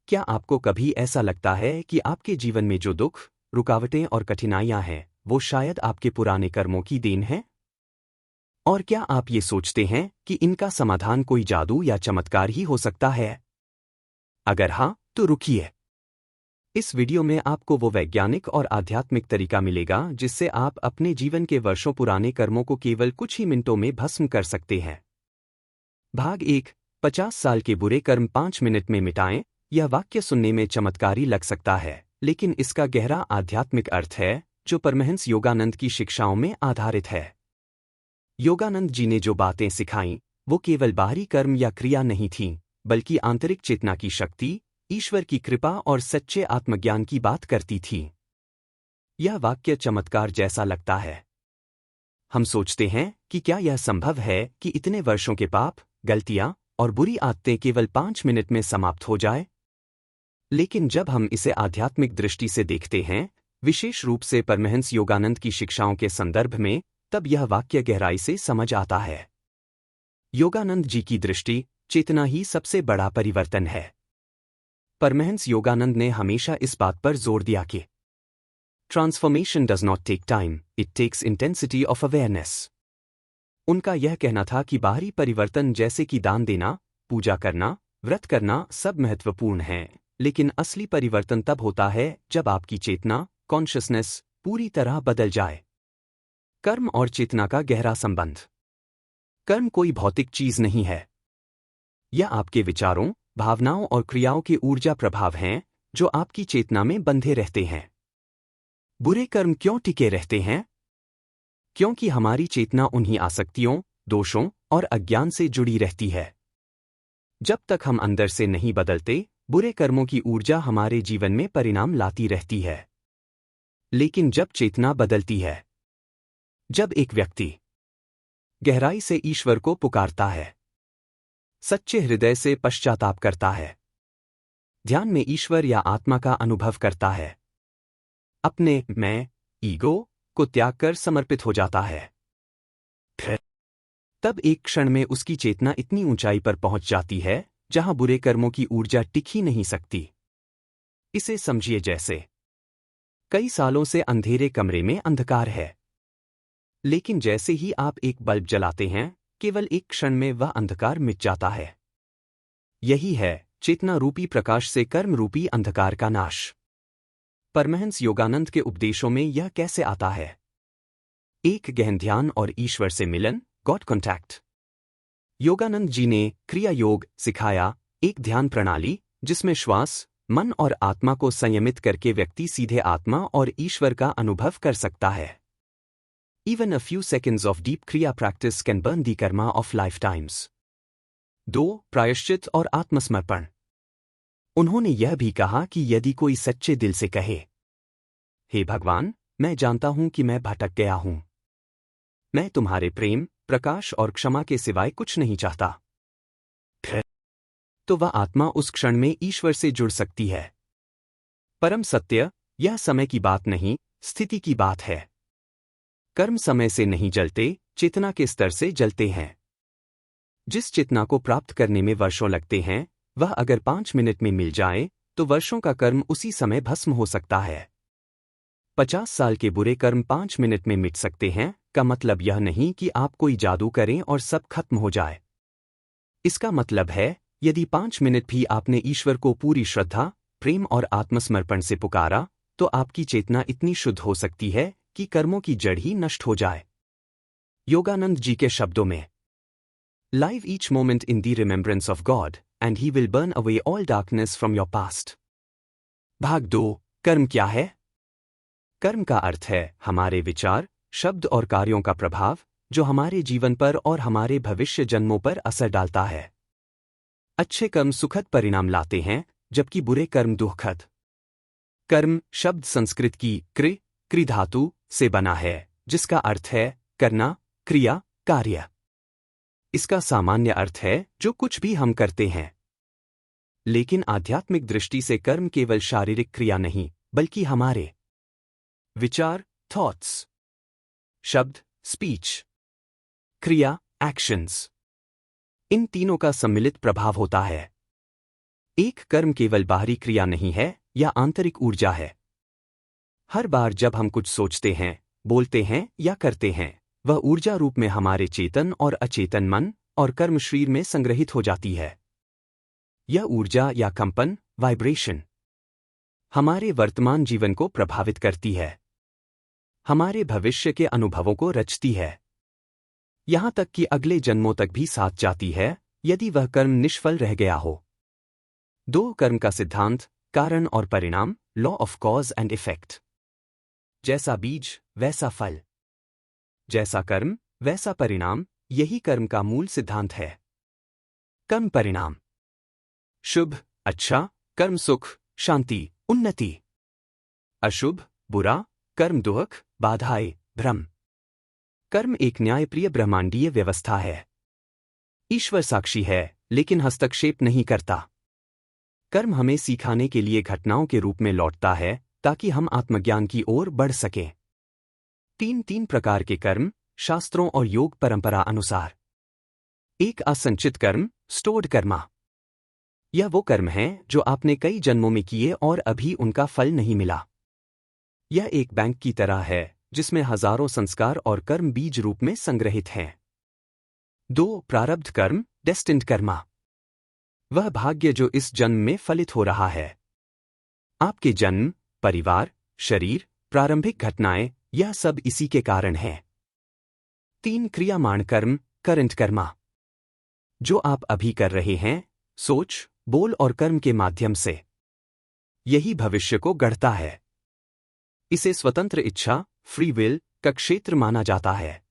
क्या आपको कभी ऐसा लगता है कि आपके जीवन में जो दुख, रुकावटें और कठिनाइयां हैं, वो शायद आपके पुराने कर्मों की देन है? और क्या आप ये सोचते हैं कि इनका समाधान कोई जादू या चमत्कार ही हो सकता है? अगर हाँ, तो रुकिए। इस वीडियो में आपको वो वैज्ञानिक और आध्यात्मिक तरीका मिलेगा जिससे आप अपने जीवन के वर्षों पुराने कर्मों को केवल कुछ ही मिनटों में भस्म कर सकते हैं। भाग 1। 50 साल के बुरे कर्म 5 मिनट में मिटाएं। यह वाक्य सुनने में चमत्कारी लग सकता है, लेकिन इसका गहरा आध्यात्मिक अर्थ है, जो परमहंस योगानंद की शिक्षाओं में आधारित है। योगानंद जी ने जो बातें सिखाईं, वो केवल बाहरी कर्म या क्रिया नहीं थीं, बल्कि आंतरिक चेतना की शक्ति, ईश्वर की कृपा और सच्चे आत्मज्ञान की बात करती थी। यह वाक्य चमत्कार जैसा लगता है। हम सोचते हैं कि क्या यह संभव है कि इतने वर्षों के पाप, गलतियां और बुरी आदतें केवल 5 मिनट में समाप्त हो जाए? लेकिन जब हम इसे आध्यात्मिक दृष्टि से देखते हैं, विशेष रूप से परमहंस योगानंद की शिक्षाओं के संदर्भ में, तब यह वाक्य गहराई से समझ आता है। योगानंद जी की दृष्टि, चेतना ही सबसे बड़ा परिवर्तन है। परमहंस योगानंद ने हमेशा इस बात पर जोर दिया कि transformation does not take time, it takes intensity of awareness. उनका यह कहना था कि बाहरी परिवर्तन जैसे कि दान देना, पूजा करना, व्रत करना सब महत्वपूर्ण हैं, लेकिन असली परिवर्तन तब होता है जब आपकी चेतना, कॉन्शियसनेस, पूरी तरह बदल जाए। कर्म और चेतना का गहरा संबंध। कर्म कोई भौतिक चीज नहीं है। यह आपके विचारों, भावनाओं और क्रियाओं के ऊर्जा प्रभाव हैं, जो आपकी चेतना में बंधे रहते हैं। बुरे कर्म क्यों टिके रहते हैं? क्योंकि हमारी चेतना उन्हीं आसक्तियों, दोषों और अज्ञान से जुड़ी रहती है। जब तक हम अंदर से नहीं बदलते, बुरे कर्मों की ऊर्जा हमारे जीवन में परिणाम लाती रहती है। लेकिन जब चेतना बदलती है, जब एक व्यक्ति गहराई से ईश्वर को पुकारता है, सच्चे हृदय से पश्चाताप करता है, ध्यान में ईश्वर या आत्मा का अनुभव करता है, अपने मैं, ईगो को त्याग कर समर्पित हो जाता है, फिर तब एक क्षण में उसकी चेतना इतनी ऊंचाई पर पहुंच जाती है जहां बुरे कर्मों की ऊर्जा टिक ही नहीं सकती। इसे समझिए जैसे कई सालों से अंधेरे कमरे में अंधकार है, लेकिन जैसे ही आप एक बल्ब जलाते हैं, केवल एक क्षण में वह अंधकार मिट जाता है। यही है चेतना रूपी प्रकाश से कर्म रूपी अंधकार का नाश। परमहंस योगानंद के उपदेशों में यह कैसे आता है? एक गहन ध्यान और ईश्वर से मिलन, गॉड कॉन्टैक्ट। योगानंद जी ने क्रिया योग सिखाया, एक ध्यान प्रणाली जिसमें श्वास, मन और आत्मा को संयमित करके व्यक्ति सीधे आत्मा और ईश्वर का अनुभव कर सकता है। Even a few seconds of deep kriya practice can burn the karma of lifetimes. 2. प्रायश्चित और आत्मसमर्पण। उन्होंने यह भी कहा कि यदि कोई सच्चे दिल से कहे, हे भगवान, मैं जानता हूं कि मैं भटक गया हूं, मैं तुम्हारे प्रेम, प्रकाश और क्षमा के सिवाय कुछ नहीं चाहता, फिर तो वह आत्मा उस क्षण में ईश्वर से जुड़ सकती है। परम सत्य, यह समय की बात नहीं, स्थिति की बात है। कर्म समय से नहीं जलते, चेतना के स्तर से जलते हैं। जिस चेतना को प्राप्त करने में वर्षों लगते हैं, वह अगर 5 मिनट में मिल जाए, तो वर्षों का कर्म उसी समय भस्म हो सकता है। 50 साल के बुरे कर्म 5 मिनट में मिट सकते हैं, का मतलब यह नहीं कि आप कोई जादू करें और सब खत्म हो जाए। इसका मतलब है, यदि 5 मिनट भी आपने ईश्वर को पूरी श्रद्धा, प्रेम और आत्मसमर्पण से पुकारा, तो आपकी चेतना इतनी शुद्ध हो सकती है कि कर्मों की जड़ ही नष्ट हो जाए। योगानंद जी के शब्दों में, Live each moment in the remembrance of God, and He will burn away all darkness from your past. भाग 2। कर्म क्या है? कर्म का अर्थ है हमारे विचार, शब्द और कार्यों का प्रभाव, जो हमारे जीवन पर और हमारे भविष्य जन्मों पर असर डालता है। अच्छे कर्म सुखद परिणाम लाते हैं, जबकि बुरे कर्म दुखद। कर्म शब्द संस्कृत की क्रि धातु से बना है, जिसका अर्थ है करना, क्रिया, कार्य। इसका सामान्य अर्थ है जो कुछ भी हम करते हैं। लेकिन आध्यात्मिक दृष्टि से कर्म केवल शारीरिक क्रिया नहीं, बल्कि हमारे विचार, थॉट्स, शब्द, स्पीच, क्रिया, एक्शंस, इन तीनों का सम्मिलित प्रभाव होता है। एक कर्म केवल बाहरी क्रिया नहीं है या आंतरिक ऊर्जा है। हर बार जब हम कुछ सोचते हैं, बोलते हैं या करते हैं, वह ऊर्जा रूप में हमारे चेतन और अचेतन मन और कर्म शरीर में संग्रहित हो जाती है। यह ऊर्जा या कंपन, वाइब्रेशन, हमारे वर्तमान जीवन को प्रभावित करती है, हमारे भविष्य के अनुभवों को रचती है, यहां तक कि अगले जन्मों तक भी साथ जाती है यदि वह कर्म निष्फल रह गया हो। दो कर्म का सिद्धांत, कारण और परिणाम, law of cause and effect. जैसा बीज वैसा फल, जैसा कर्म वैसा परिणाम, यही कर्म का मूल सिद्धांत है। कर्म परिणाम: शुभ, अच्छा, कर्म सुख, शांति, उन्नति। अशुभ, बुरा, कर्म दुख, बाधाएं, भ्रम। कर्म एक न्यायप्रिय ब्रह्मांडीय व्यवस्था है। ईश्वर साक्षी है लेकिन हस्तक्षेप नहीं करता। कर्म हमें सिखाने के लिए घटनाओं के रूप में लौटता है ताकि हम आत्मज्ञान की ओर बढ़ सकें। तीन प्रकार के कर्म, शास्त्रों और योग परंपरा अनुसार। एक, असंचित कर्म, स्टोर्ड कर्मा। यह वो कर्म हैं जो आपने कई जन्मों में किए और अभी उनका फल नहीं मिला। यह एक बैंक की तरह है जिसमें हजारों संस्कार और कर्म बीज रूप में संग्रहित हैं। दो, प्रारब्ध कर्म, डेस्टिन्ड कर्मा। वह भाग्य जो इस जन्म में फलित हो रहा है। आपके जन्म, परिवार, शरीर, प्रारंभिक घटनाएं, यह सब इसी के कारण है। तीन, क्रियामाण कर्म, करंट कर्मा। जो आप अभी कर रहे हैं, सोच, बोल और कर्म के माध्यम से, यही भविष्य को गढ़ता है। इसे स्वतंत्र इच्छा, फ्री विल का क्षेत्र माना जाता है।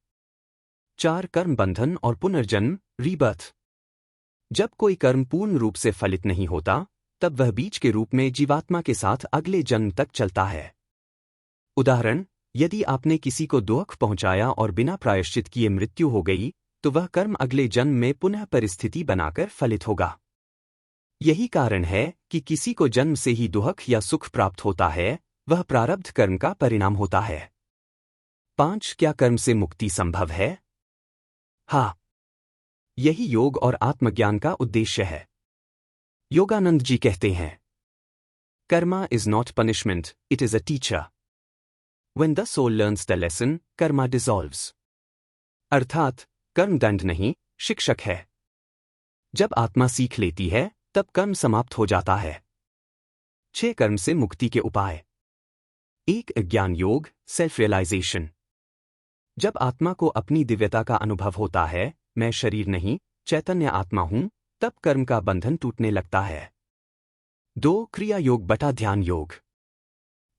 चार, कर्म बंधन और पुनर्जन्म, रीबर्थ। जब कोई कर्म पूर्ण रूप से फलित नहीं होता, तब वह बीज के रूप में जीवात्मा के साथ अगले जन्म तक चलता है। उदाहरण, यदि आपने किसी को दुख पहुंचाया और बिना प्रायश्चित किए मृत्यु हो गई, तो वह कर्म अगले जन्म में पुनः परिस्थिति बनाकर फलित होगा। यही कारण है कि किसी को जन्म से ही दुख या सुख प्राप्त होता है, वह प्रारब्ध कर्म का परिणाम होता है। 5, क्या कर्म से मुक्ति संभव है? हाँ, यही योग और आत्मज्ञान का उद्देश्य है। योगानंद जी कहते हैं, Karma is not punishment, it is a teacher. When the soul learns the lesson, karma dissolves. अर्थात कर्म दंड नहीं, शिक्षक है। जब आत्मा सीख लेती है, तब कर्म समाप्त हो जाता है। 6, कर्म से मुक्ति के उपाय। 1, ज्ञान योग, सेल्फ रियलाइजेशन। जब आत्मा को अपनी दिव्यता का अनुभव होता है, मैं शरीर नहीं, चैतन्य आत्मा हूं, तब कर्म का बंधन टूटने लगता है। 2, क्रिया योग बटा ध्यान योग।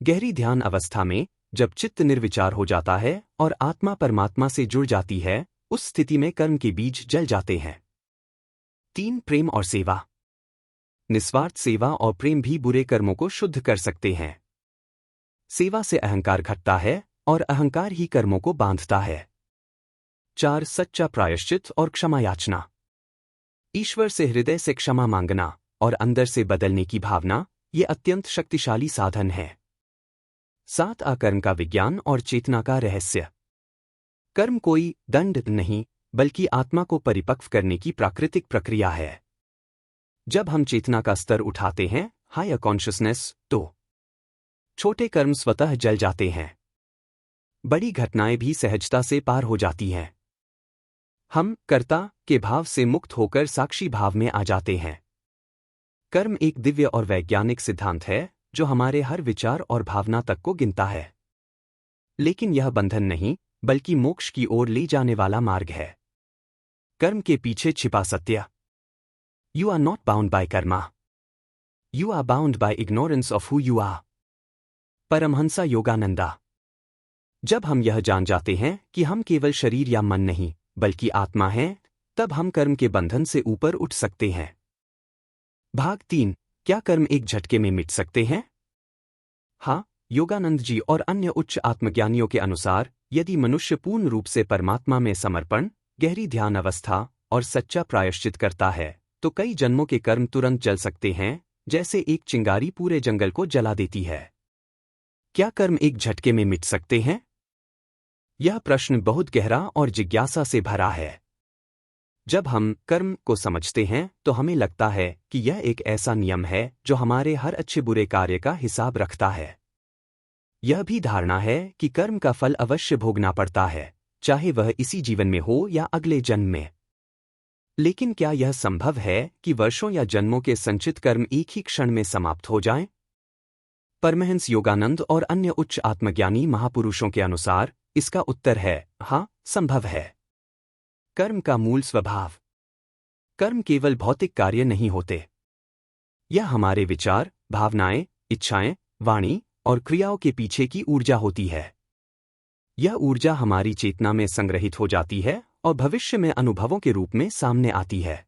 गहरी ध्यान अवस्था में जब चित्त निर्विचार हो जाता है और आत्मा परमात्मा से जुड़ जाती है, उस स्थिति में कर्म के बीज जल जाते हैं। 3, प्रेम और सेवा। निस्वार्थ सेवा और प्रेम भी बुरे कर्मों को शुद्ध कर सकते हैं। सेवा से अहंकार घटता है और अहंकार ही कर्मों को बांधता है। 4, सच्चा प्रायश्चित और क्षमा याचना। ईश्वर से हृदय से क्षमा मांगना और अंदर से बदलने की भावना, ये अत्यंत शक्तिशाली साधन है। 7, अकर्म का विज्ञान और चेतना का रहस्य। कर्म कोई दंड नहीं, बल्कि आत्मा को परिपक्व करने की प्राकृतिक प्रक्रिया है। जब हम चेतना का स्तर उठाते हैं, हायर कॉन्शियसनेस, तो छोटे कर्म स्वतः जल जाते हैं। बड़ी घटनाएं भी सहजता से पार हो जाती हैं। हम कर्ता के भाव से मुक्त होकर साक्षी भाव में आ जाते हैं। कर्म एक दिव्य और वैज्ञानिक सिद्धांत है जो हमारे हर विचार और भावना तक को गिनता है। लेकिन यह बंधन नहीं, बल्कि मोक्ष की ओर ले जाने वाला मार्ग है। कर्म के पीछे छिपा सत्य। You are not bound by karma, you are bound by ignorance of who you are. Paramahansa Yogananda. जब हम यह जान जाते हैं कि हम केवल शरीर या मन नहीं, बल्कि आत्मा हैं, तब हम कर्म के बंधन से ऊपर उठ सकते हैं। भाग 3, क्या कर्म एक झटके में मिट सकते हैं? हाँ, योगानंद जी और अन्य उच्च आत्मज्ञानियों के अनुसार, यदि मनुष्य पूर्ण रूप से परमात्मा में समर्पण, गहरी ध्यान अवस्था और सच्चा प्रायश्चित करता है, तो कई जन्मों के कर्म तुरंत जल सकते हैं, जैसे एक चिंगारी पूरे जंगल को जला देती है। क्या कर्म एक झटके में मिट सकते हैं? यह प्रश्न बहुत गहरा और जिज्ञासा से भरा है। जब हम कर्म को समझते हैं तो हमें लगता है कि यह एक ऐसा नियम है जो हमारे हर अच्छे बुरे कार्य का हिसाब रखता है। यह भी धारणा है कि कर्म का फल अवश्य भोगना पड़ता है, चाहे वह इसी जीवन में हो या अगले जन्म में। लेकिन क्या यह संभव है कि वर्षों या जन्मों के संचित कर्म एक ही क्षण में समाप्त हो जाएं? परमहंस योगानंद और अन्य उच्च आत्मज्ञानी महापुरुषों के अनुसार इसका उत्तर है हाँ, संभव है। कर्म का मूल स्वभाव। कर्म केवल भौतिक कार्य नहीं होते। यह हमारे विचार, भावनाएं, इच्छाएं, वाणी और क्रियाओं के पीछे की ऊर्जा होती है। यह ऊर्जा हमारी चेतना में संग्रहित हो जाती है और भविष्य में अनुभवों के रूप में सामने आती है।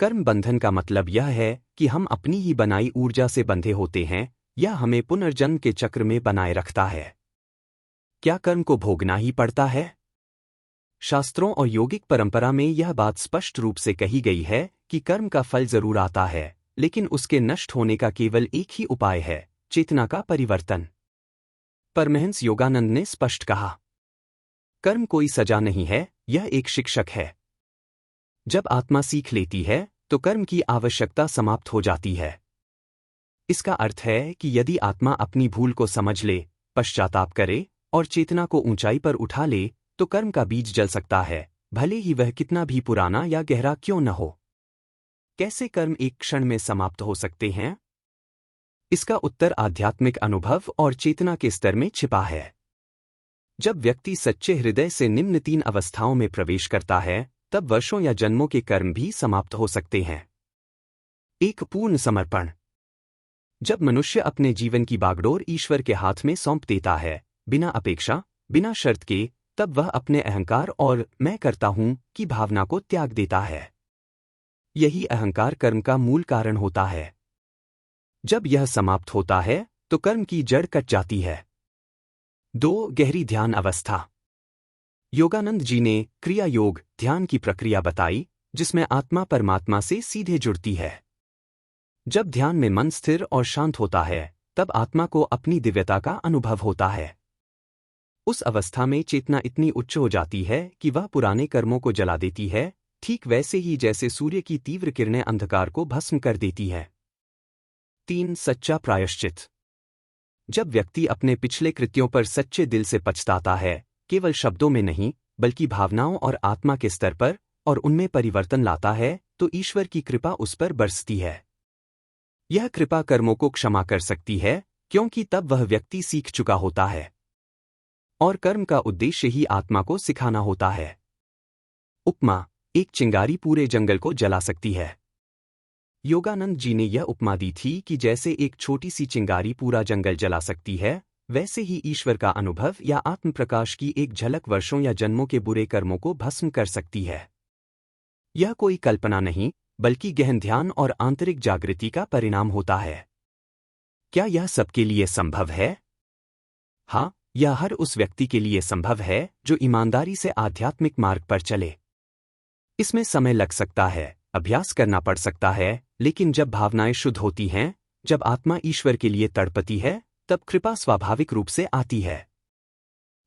कर्म बंधन का मतलब यह है कि हम अपनी ही बनाई ऊर्जा से बंधे होते हैं। यह हमें पुनर्जन्म के चक्र में बनाए रखता है। क्या कर्म को भोगना ही पड़ता है? शास्त्रों और यौगिक परंपरा में यह बात स्पष्ट रूप से कही गई है कि कर्म का फल जरूर आता है, लेकिन उसके नष्ट होने का केवल एक ही उपाय है, चेतना का परिवर्तन। परमहंस योगानंद ने स्पष्ट कहा, कर्म कोई सजा नहीं है, यह एक शिक्षक है। जब आत्मा सीख लेती है तो कर्म की आवश्यकता समाप्त हो जाती है। इसका अर्थ है कि यदि आत्मा अपनी भूल को समझ ले, पश्चाताप करे और चेतना को ऊंचाई पर उठा ले, तो कर्म का बीज जल सकता है, भले ही वह कितना भी पुराना या गहरा क्यों न हो। कैसे कर्म एक क्षण में समाप्त हो सकते हैं? इसका उत्तर आध्यात्मिक अनुभव और चेतना के स्तर में छिपा है। जब व्यक्ति सच्चे हृदय से निम्न 3 अवस्थाओं में प्रवेश करता है, तब वर्षों या जन्मों के कर्म भी समाप्त हो सकते हैं। एक पूर्ण समर्पण। जब मनुष्य अपने जीवन की बागडोर ईश्वर के हाथ में सौंप देता है, बिना अपेक्षा, बिना शर्त के, तब वह अपने अहंकार और मैं करता हूं की भावना को त्याग देता है। यही अहंकार कर्म का मूल कारण होता है। जब यह समाप्त होता है तो कर्म की जड़ कट जाती है। 2. गहरी ध्यान अवस्था। योगानंद जी ने क्रिया योग ध्यान की प्रक्रिया बताई, जिसमें आत्मा परमात्मा से सीधे जुड़ती है। जब ध्यान में मन स्थिर और शांत होता है, तब आत्मा को अपनी दिव्यता का अनुभव होता है। उस अवस्था में चेतना इतनी उच्च हो जाती है कि वह पुराने कर्मों को जला देती है, ठीक वैसे ही जैसे सूर्य की तीव्र किरणें अंधकार को भस्म कर देती है। 3. सच्चा प्रायश्चित। जब व्यक्ति अपने पिछले कृत्यों पर सच्चे दिल से पछताता है, केवल शब्दों में नहीं बल्कि भावनाओं और आत्मा के स्तर पर, और उनमें परिवर्तन लाता है, तो ईश्वर की कृपा उस पर बरसती है। यह कृपा कर्मों को क्षमा कर सकती है, क्योंकि तब वह व्यक्ति सीख चुका होता है। और कर्म का उद्देश्य ही आत्मा को सिखाना होता है। उपमा, एक चिंगारी पूरे जंगल को जला सकती है। योगानंद जी ने यह उपमा दी थी कि जैसे एक छोटी सी चिंगारी पूरा जंगल जला सकती है, वैसे ही ईश्वर का अनुभव या आत्म प्रकाश की एक झलक वर्षों या जन्मों के बुरे कर्मों को भस्म कर सकती है। यह कोई कल्पना नहीं, बल्कि गहन ध्यान और आंतरिक जागृति का परिणाम होता है। क्या यह सबके लिए संभव है? हाँ, यह हर उस व्यक्ति के लिए संभव है जो ईमानदारी से आध्यात्मिक मार्ग पर चले। इसमें समय लग सकता है, अभ्यास करना पड़ सकता है, लेकिन जब भावनाएं शुद्ध होती हैं, जब आत्मा ईश्वर के लिए तड़पती है, तब कृपा स्वाभाविक रूप से आती है।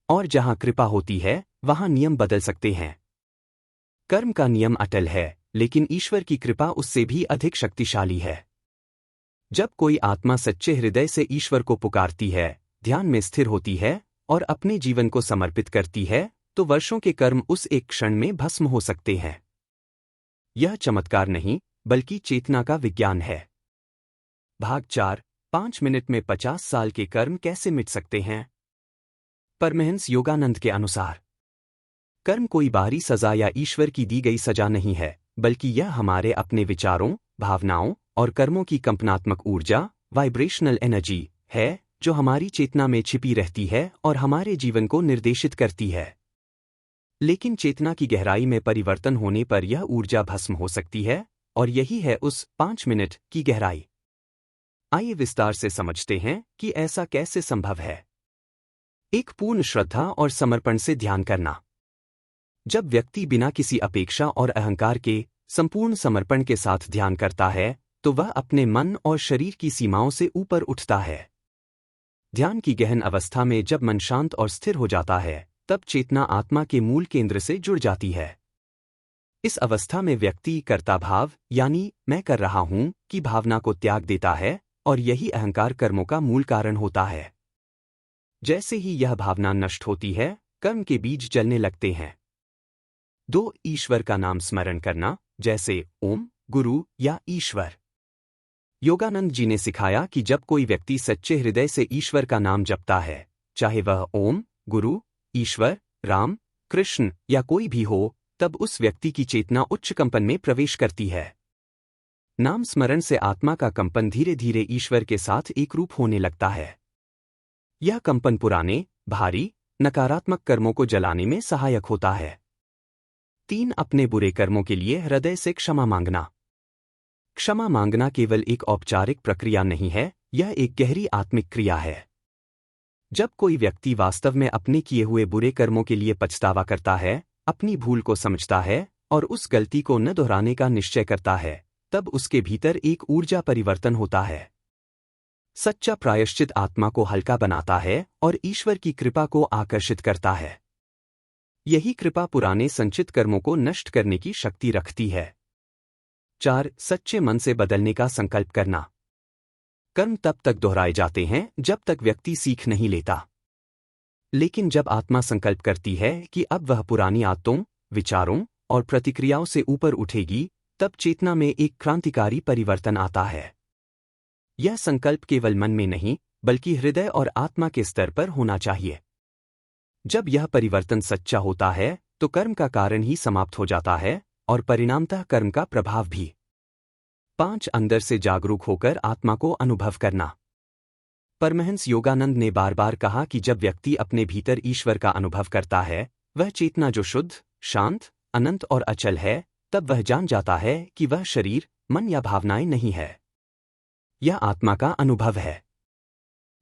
और जहां कृपा होती है, वहां नियम बदल सकते हैं। कर्म का नियम अटल है, लेकिन ईश्वर की कृपा उससे भी अधिक शक्तिशाली है। जब कोई आत्मा सच्चे हृदय से ईश्वर को पुकारती है, ध्यान में स्थिर होती है और अपने जीवन को समर्पित करती है, तो वर्षों के कर्म उस एक क्षण में भस्म हो सकते हैं। यह चमत्कार नहीं, बल्कि चेतना का विज्ञान है। भाग 4, 5 मिनट में 50 साल के कर्म कैसे मिट सकते हैं? परमहंस योगानंद के अनुसार कर्म कोई बाहरी सजा या ईश्वर की दी गई सजा नहीं है, बल्कि यह हमारे अपने विचारों, भावनाओं और कर्मों की कंपनात्मक ऊर्जा, वाइब्रेशनल एनर्जी है, जो हमारी चेतना में छिपी रहती है और हमारे जीवन को निर्देशित करती है। लेकिन चेतना की गहराई में परिवर्तन होने पर यह ऊर्जा भस्म हो सकती है, और यही है उस 5 मिनट की गहराई। आइए विस्तार से समझते हैं कि ऐसा कैसे संभव है। एक पूर्ण श्रद्धा और समर्पण से ध्यान करना। जब व्यक्ति बिना किसी अपेक्षा और अहंकार के संपूर्ण समर्पण के साथ ध्यान करता है, तो वह अपने मन और शरीर की सीमाओं से ऊपर उठता है। ध्यान की गहन अवस्था में जब मन शांत और स्थिर हो जाता है, तब चेतना आत्मा के मूल केंद्र से जुड़ जाती है। इस अवस्था में व्यक्ति कर्ता भाव यानी मैं कर रहा हूं की भावना को त्याग देता है और यही अहंकार कर्मों का मूल कारण होता है। जैसे ही यह भावना नष्ट होती है, कर्म के बीज जलने लगते हैं। 2. ईश्वर का नाम स्मरण करना, जैसे ओम, गुरु या ईश्वर। योगानंद जी ने सिखाया कि जब कोई व्यक्ति सच्चे हृदय से ईश्वर का नाम जपता है, चाहे वह ओम, गुरु, ईश्वर, राम, कृष्ण या कोई भी हो, तब उस व्यक्ति की चेतना उच्च कंपन में प्रवेश करती है। नाम स्मरण से आत्मा का कंपन धीरे धीरे ईश्वर के साथ एकरूप होने लगता है। यह कंपन पुराने, भारी, नकारात्मक कर्मों को जलाने में सहायक होता है। 3. अपने बुरे कर्मों के लिए हृदय से क्षमा मांगना। क्षमा मांगना केवल एक औपचारिक प्रक्रिया नहीं है, यह एक गहरी आत्मिक क्रिया है। जब कोई व्यक्ति वास्तव में अपने किए हुए बुरे कर्मों के लिए पछतावा करता है, अपनी भूल को समझता है और उस गलती को न दोहराने का निश्चय करता है, तब उसके भीतर एक ऊर्जा परिवर्तन होता है। सच्चा प्रायश्चित आत्मा को हल्का बनाता है और ईश्वर की कृपा को आकर्षित करता है। यही कृपा पुराने संचित कर्मों को नष्ट करने की शक्ति रखती है। 4. सच्चे मन से बदलने का संकल्प करना। कर्म तब तक दोहराए जाते हैं जब तक व्यक्ति सीख नहीं लेता। लेकिन जब आत्मा संकल्प करती है कि अब वह पुरानी आदतों, विचारों और प्रतिक्रियाओं से ऊपर उठेगी, तब चेतना में एक क्रांतिकारी परिवर्तन आता है। यह संकल्प केवल मन में नहीं, बल्कि हृदय और आत्मा के स्तर पर होना चाहिए। जब यह परिवर्तन सच्चा होता है, तो कर्म का कारण ही समाप्त हो जाता है और परिणामतः कर्म का प्रभाव भी। 5. अंदर से जागरूक होकर आत्मा को अनुभव करना। परमहंस योगानंद ने बार बार कहा कि जब व्यक्ति अपने भीतर ईश्वर का अनुभव करता है, वह चेतना जो शुद्ध, शांत, अनंत और अचल है, तब वह जान जाता है कि वह शरीर, मन या भावनाएं नहीं है। यह आत्मा का अनुभव है।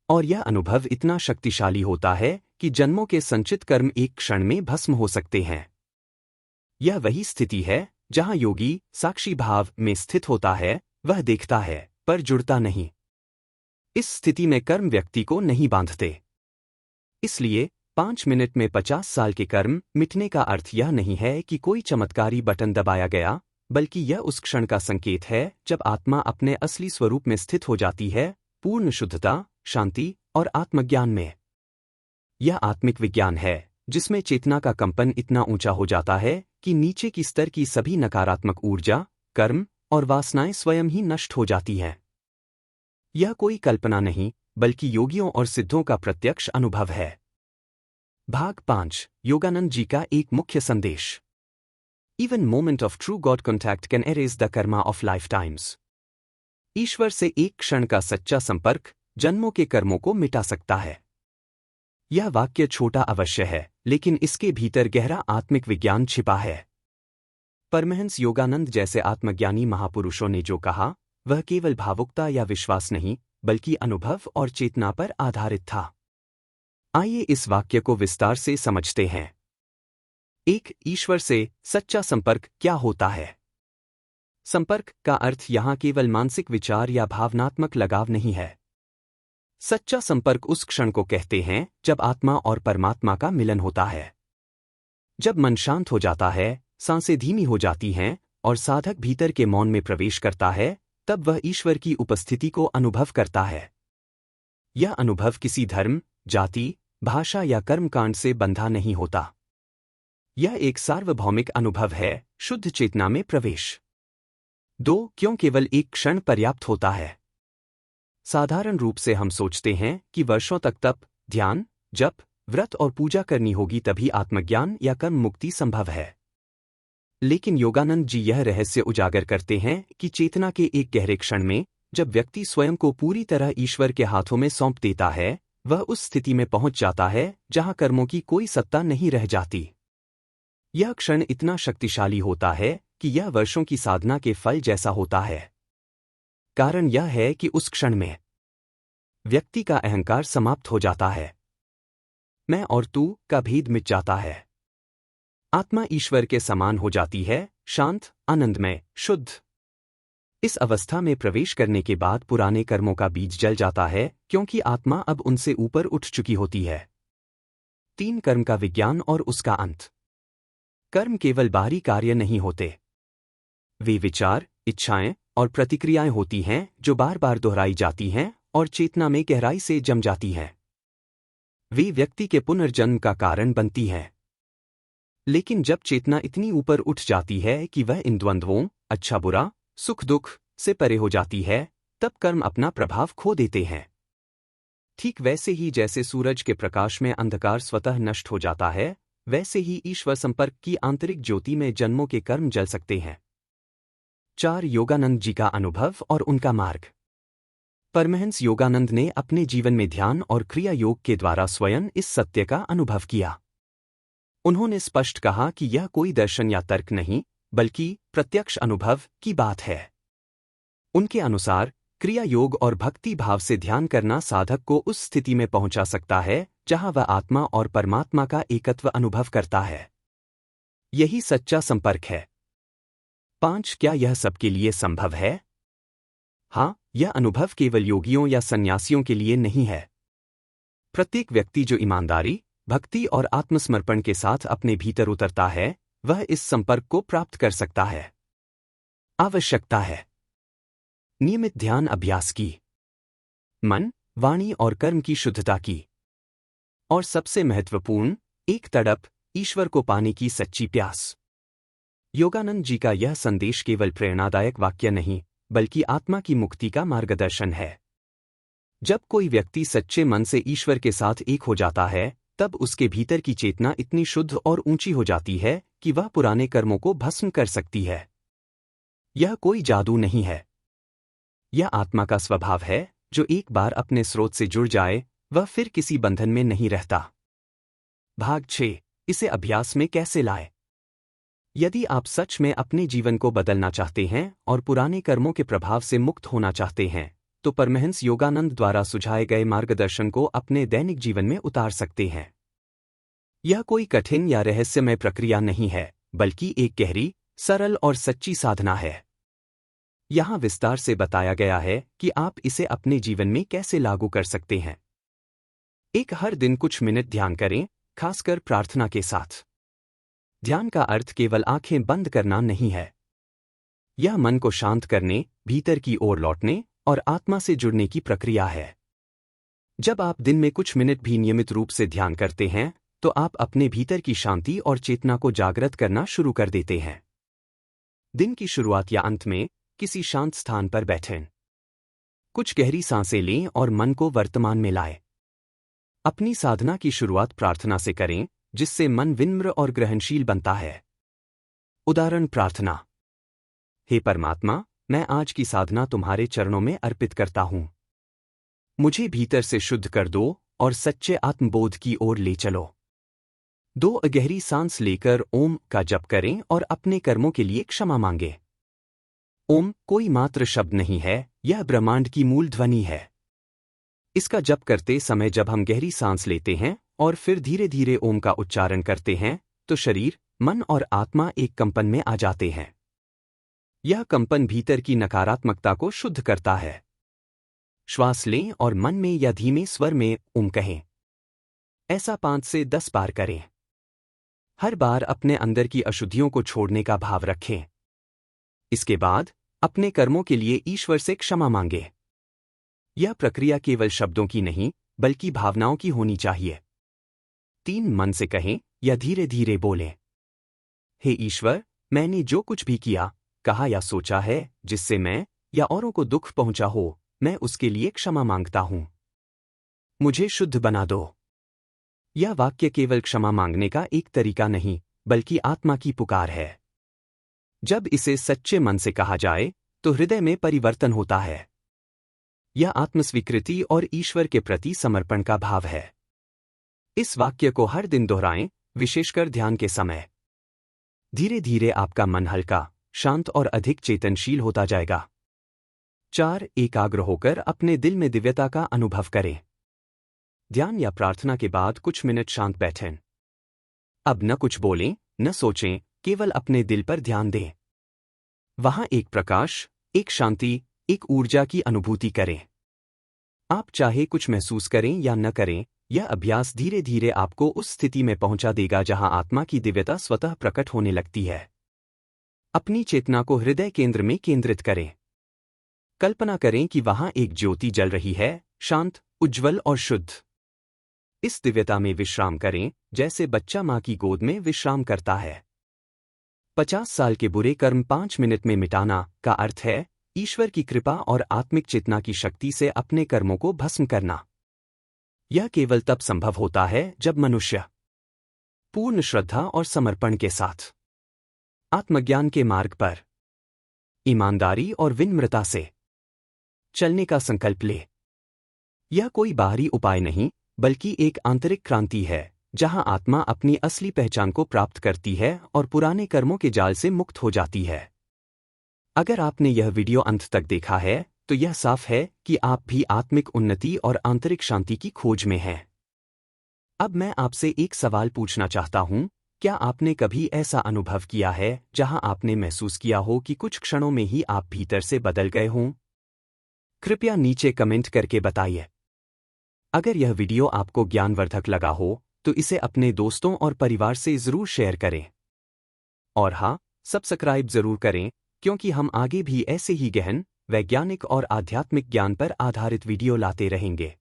और यह अनुभव इतना शक्तिशाली होता है कि जन्मों के संचित कर्म एक क्षण में भस्म हो सकते हैं। यह वही स्थिति है जहां योगी साक्षी भाव में स्थित होता है, वह देखता है पर जुड़ता नहीं। इस स्थिति में कर्म व्यक्ति को नहीं बांधते। इसलिए 5 मिनट में 50 साल के कर्म मिटने का अर्थ यह नहीं है कि कोई चमत्कारी बटन दबाया गया, बल्कि यह उस क्षण का संकेत है जब आत्मा अपने असली स्वरूप में स्थित हो जाती है, पूर्ण शुद्धता, शांति और आत्मज्ञान में। यह आत्मिक विज्ञान है जिसमें चेतना का कंपन इतना ऊंचा हो जाता है कि नीचे की स्तर की सभी नकारात्मक ऊर्जा, कर्म और वासनाएं स्वयं ही नष्ट हो जाती हैं। यह कोई कल्पना नहीं, बल्कि योगियों और सिद्धों का प्रत्यक्ष अनुभव है। भाग 5. योगानंद जी का एक मुख्य संदेश। Even moment of true God contact can erase the karma of lifetimes. ईश्वर से एक क्षण का सच्चा संपर्क जन्मों के कर्मों को मिटा सकता है। यह वाक्य छोटा अवश्य है, लेकिन इसके भीतर गहरा आत्मिक विज्ञान छिपा है। परमहंस योगानंद जैसे आत्मज्ञानी महापुरुषों ने जो कहा, वह केवल भावुकता या विश्वास नहीं, बल्कि अनुभव और चेतना पर आधारित था। आइए इस वाक्य को विस्तार से समझते हैं। 1. ईश्वर से सच्चा संपर्क क्या होता है? संपर्क का अर्थ यहाँ केवल मानसिक विचार या भावनात्मक लगाव नहीं है। सच्चा संपर्क उस क्षण को कहते हैं जब आत्मा और परमात्मा का मिलन होता है। जब मन शांत हो जाता है, सांसें धीमी हो जाती हैं और साधक भीतर के मौन में प्रवेश करता है, तब वह ईश्वर की उपस्थिति को अनुभव करता है। यह अनुभव किसी धर्म, जाति, भाषा या कर्मकांड से बंधा नहीं होता। यह एक सार्वभौमिक अनुभव है, शुद्ध चेतना में प्रवेश। 2. क्यों केवल एक क्षण पर्याप्त होता है? साधारण रूप से हम सोचते हैं कि वर्षों तक तप, ध्यान, जप, व्रत और पूजा करनी होगी तभी आत्मज्ञान या कर्म मुक्ति संभव है। लेकिन योगानंद जी यह रहस्य उजागर करते हैं कि चेतना के एक गहरे क्षण में, जब व्यक्ति स्वयं को पूरी तरह ईश्वर के हाथों में सौंप देता है, वह उस स्थिति में पहुंच जाता है जहां कर्मों की कोई सत्ता नहीं रह जाती। यह क्षण इतना शक्तिशाली होता है कि यह वर्षों की साधना के फल जैसा होता है। कारण यह है कि उस क्षण में व्यक्ति का अहंकार समाप्त हो जाता है। मैं और तू का भेद मिट जाता है। आत्मा ईश्वर के समान हो जाती है, शांत, आनंदमय, शुद्ध। इस अवस्था में प्रवेश करने के बाद पुराने कर्मों का बीज जल जाता है, क्योंकि आत्मा अब उनसे ऊपर उठ चुकी होती है। 3. कर्म का विज्ञान और उसका अंत। कर्म केवल बाहरी कार्य नहीं होते। वे विचार, इच्छाएं और प्रतिक्रियाएं होती हैं जो बार बार दोहराई जाती हैं और चेतना में गहराई से जम जाती हैं। वे व्यक्ति के पुनर्जन्म का कारण बनती हैं। लेकिन जब चेतना इतनी ऊपर उठ जाती है कि वह इन द्वंद्वों, अच्छा बुरा, सुख दुख से परे हो जाती है, तब कर्म अपना प्रभाव खो देते हैं। ठीक वैसे ही जैसे सूरज के प्रकाश में अंधकार स्वतः नष्ट हो जाता है, वैसे ही ईश्वर संपर्क की आंतरिक ज्योति में जन्मों के कर्म जल सकते हैं। 4 योगानंद जी का अनुभव और उनका मार्ग। परमहंस योगानंद ने अपने जीवन में ध्यान और क्रिया योग के द्वारा स्वयं इस सत्य का अनुभव किया। उन्होंने स्पष्ट कहा कि यह कोई दर्शन या तर्क नहीं, बल्कि प्रत्यक्ष अनुभव की बात है। उनके अनुसार क्रिया योग और भक्ति भाव से ध्यान करना साधक को उस स्थिति में पहुंचा सकता है जहां वह आत्मा और परमात्मा का एकत्व अनुभव करता है। यही सच्चा संपर्क है। 5 क्या यह सबके लिए संभव है? हाँ, यह अनुभव केवल योगियों या सन्यासियों के लिए नहीं है। प्रत्येक व्यक्ति जो ईमानदारी, भक्ति और आत्मसमर्पण के साथ अपने भीतर उतरता है, वह इस संपर्क को प्राप्त कर सकता है। आवश्यकता है नियमित ध्यान अभ्यास की, मन, वाणी और कर्म की शुद्धता की, और सबसे महत्वपूर्ण, एक तड़प, ईश्वर को पाने की सच्ची प्यास। योगानंद जी का यह संदेश केवल प्रेरणादायक वाक्य नहीं, बल्कि आत्मा की मुक्ति का मार्गदर्शन है। जब कोई व्यक्ति सच्चे मन से ईश्वर के साथ एक हो जाता है, तब उसके भीतर की चेतना इतनी शुद्ध और ऊंची हो जाती है कि वह पुराने कर्मों को भस्म कर सकती है। यह कोई जादू नहीं है। यह आत्मा का स्वभाव है, जो एक बार अपने स्रोत से जुड़ जाए, वह फिर किसी बंधन में नहीं रहता। भाग 6 इसे अभ्यास में कैसे लाएं? यदि आप सच में अपने जीवन को बदलना चाहते हैं और पुराने कर्मों के प्रभाव से मुक्त होना चाहते हैं, तो परमहंस योगानंद द्वारा सुझाए गए मार्गदर्शन को अपने दैनिक जीवन में उतार सकते हैं। यह कोई कठिन या रहस्यमय प्रक्रिया नहीं है, बल्कि एक गहरी, सरल और सच्ची साधना है। यहाँ विस्तार से बताया गया है कि आप इसे अपने जीवन में कैसे लागू कर सकते हैं। हर दिन कुछ मिनट ध्यान करें, खासकर प्रार्थना के साथ। ध्यान का अर्थ केवल आंखें बंद करना नहीं है। यह मन को शांत करने, भीतर की ओर लौटने और आत्मा से जुड़ने की प्रक्रिया है। जब आप दिन में कुछ मिनट भी नियमित रूप से ध्यान करते हैं, तो आप अपने भीतर की शांति और चेतना को जागृत करना शुरू कर देते हैं। दिन की शुरुआत या अंत में किसी शांत स्थान पर बैठें। कुछ गहरी सांसें लें और मन को वर्तमान में लाएं। अपनी साधना की शुरुआत प्रार्थना से करें, जिससे मन विनम्र और ग्रहणशील बनता है। उदाहरण प्रार्थना। हे परमात्मा, मैं आज की साधना तुम्हारे चरणों में अर्पित करता हूँ। मुझे भीतर से शुद्ध कर दो और सच्चे आत्मबोध की ओर ले चलो। 2 गहरी सांस लेकर ओम का जप करें और अपने कर्मों के लिए क्षमा मांगें। ओम कोई मात्र शब्द नहीं है, यह ब्रह्मांड की मूल ध्वनि है। इसका जप करते समय जब हम गहरी सांस लेते हैं और फिर धीरे धीरे ओम का उच्चारण करते हैं, तो शरीर, मन और आत्मा एक कंपन में आ जाते हैं। यह कंपन भीतर की नकारात्मकता को शुद्ध करता है। श्वास लें और मन में या धीमे स्वर में ओम कहें। ऐसा 5 से 10 बार करें। हर बार अपने अंदर की अशुद्धियों को छोड़ने का भाव रखें। इसके बाद अपने कर्मों के लिए ईश्वर से क्षमा मांगें। यह प्रक्रिया केवल शब्दों की नहीं, बल्कि भावनाओं की होनी चाहिए। 3 मन से कहें या धीरे धीरे बोलें। हे ईश्वर, मैंने जो कुछ भी किया, कहा या सोचा है जिससे मैं या औरों को दुख पहुंचा हो, मैं उसके लिए क्षमा मांगता हूं। मुझे शुद्ध बना दो। यह वाक्य केवल क्षमा मांगने का एक तरीका नहीं, बल्कि आत्मा की पुकार है। जब इसे सच्चे मन से कहा जाए, तो हृदय में परिवर्तन होता है। यह आत्मस्वीकृति और ईश्वर के प्रति समर्पण का भाव है। इस वाक्य को हर दिन दोहराएं, विशेषकर ध्यान के समय। धीरे धीरे आपका मन हल्का, शांत और अधिक चेतनशील होता जाएगा। 4 एकाग्र होकर अपने दिल में दिव्यता का अनुभव करें। ध्यान या प्रार्थना के बाद कुछ मिनट शांत बैठें। अब न कुछ बोलें, न सोचें, केवल अपने दिल पर ध्यान दें। वहां एक प्रकाश, एक शांति, एक ऊर्जा की अनुभूति करें। आप चाहे कुछ महसूस करें या न करें, यह अभ्यास धीरे धीरे आपको उस स्थिति में पहुंचा देगा जहां आत्मा की दिव्यता स्वतः प्रकट होने लगती है। अपनी चेतना को हृदय केंद्र में केंद्रित करें। कल्पना करें कि वहां एक ज्योति जल रही है, शांत, उज्ज्वल और शुद्ध। इस दिव्यता में विश्राम करें, जैसे बच्चा मां की गोद में विश्राम करता है। 50 साल के बुरे कर्म 5 मिनट में मिटाना का अर्थ है ईश्वर की कृपा और आत्मिक चेतना की शक्ति से अपने कर्मों को भस्म करना। यह केवल तब संभव होता है जब मनुष्य पूर्ण श्रद्धा और समर्पण के साथ आत्मज्ञान के मार्ग पर ईमानदारी और विनम्रता से चलने का संकल्प ले। यह कोई बाहरी उपाय नहीं, बल्कि एक आंतरिक क्रांति है, जहां आत्मा अपनी असली पहचान को प्राप्त करती है और पुराने कर्मों के जाल से मुक्त हो जाती है। अगर आपने यह वीडियो अंत तक देखा है, तो यह साफ है कि आप भी आत्मिक उन्नति और आंतरिक शांति की खोज में हैं। अब मैं आपसे एक सवाल पूछना चाहता हूं, क्या आपने कभी ऐसा अनुभव किया है जहां आपने महसूस किया हो कि कुछ क्षणों में ही आप भीतर से बदल गए हों? कृपया नीचे कमेंट करके बताइए। अगर यह वीडियो आपको ज्ञानवर्धक लगा हो, तो इसे अपने दोस्तों और परिवार से जरूर शेयर करें। और हाँ, सब्सक्राइब जरूर करें, क्योंकि हम आगे भी ऐसे ही गहन, वैज्ञानिक और आध्यात्मिक ज्ञान पर आधारित वीडियो लाते रहेंगे।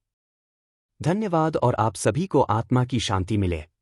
धन्यवाद और आप सभी को आत्मा की शांति मिले।